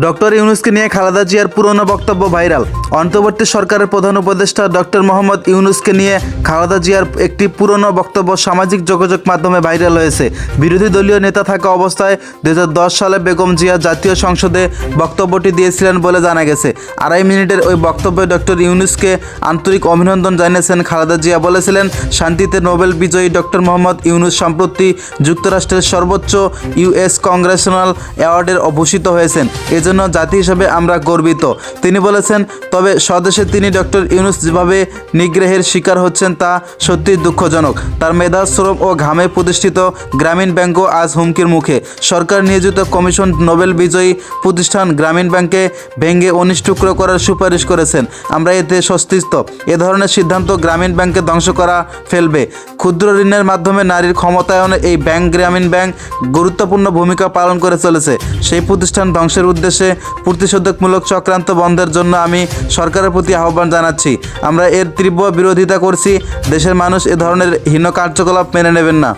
Doctor ইউনূসকে নিয়ে খালেদা জিয়ার পুরনো বক্তব্য ভাইরাল। অন্তর্বর্তী সরকারের প্রধান উপদেষ্টা ডক্টর মোহাম্মদ ইউনূসকে নিয়ে খালেদা জিয়ার একটি পুরনো বক্তব্য সামাজিক যোগাযোগ মাধ্যমে ভাইরাল হয়েছে। বিরোধী দলীয় নেতা থাকা অবস্থায় 2010 সালে বেগম জিয়া জাতীয় সংসদে বক্তব্যটি দিয়েছিলেন বলে জানা গেছে। 2.5 মিনিটের ওই বক্তব্যে ডক্টর ইউনূসকে আন্তরিক অভিনন্দন জানিয়েছেন খালেদা জিয়া। বলেছিলেন, শান্তিতে নোবেল বিজয়ী ডক্টর মোহাম্মদ ইউনূস সম্প্রতি যুক্তরাষ্ট্রের সর্বোচ্চ ইউএস কংগ্রেশনাল অ্যাওয়ার্ডের ভূষিত হয়েছেন। এজন্য জাতি হিসেবে আমরা গর্বিত। তিনি বলেছেন, তবে স্বদেশে তিনি ডক্টর ইউনূস যেভাবে নিগ্রহের শিকার হচ্ছেন তা সত্যিই দুঃখজনক। তার মেধা, শ্রম ও ঘামে প্রতিষ্ঠিত গ্রামীণ ব্যাংকও আজ হুমকির মুখে। সরকার নিয়োজিত কমিশন নোবেল বিজয়ী প্রতিষ্ঠান গ্রামীণ ব্যাংকে ভেঙে 19 টুকরো করার সুপারিশ করেছেন। আমরা এতে স্বস্তিস্ত। এ ধরনের সিদ্ধান্ত গ্রামীণ ব্যাংককে ধ্বংস করা ফেলবে। ক্ষুদ্র ঋণের মাধ্যমে নারীর ক্ষমতায়নে এই ব্যাংক গ্রামীণ ব্যাংক গুরুত্বপূর্ণ ভূমিকা পালন করে চলেছে। সেই প্রতিষ্ঠান ধ্বংসের উদ্দেশ্যে প্রতিষেধকমূলক চক্রান্ত বন্ধের জন্য আমি সরকারের প্রতি আহ্বান জানাচ্ছি। আমরা এর তীব্র বিরোধিতা করছি। দেশের মানুষ এ ধরনের হীন কার্যকলাপ মেনে নেবেন না।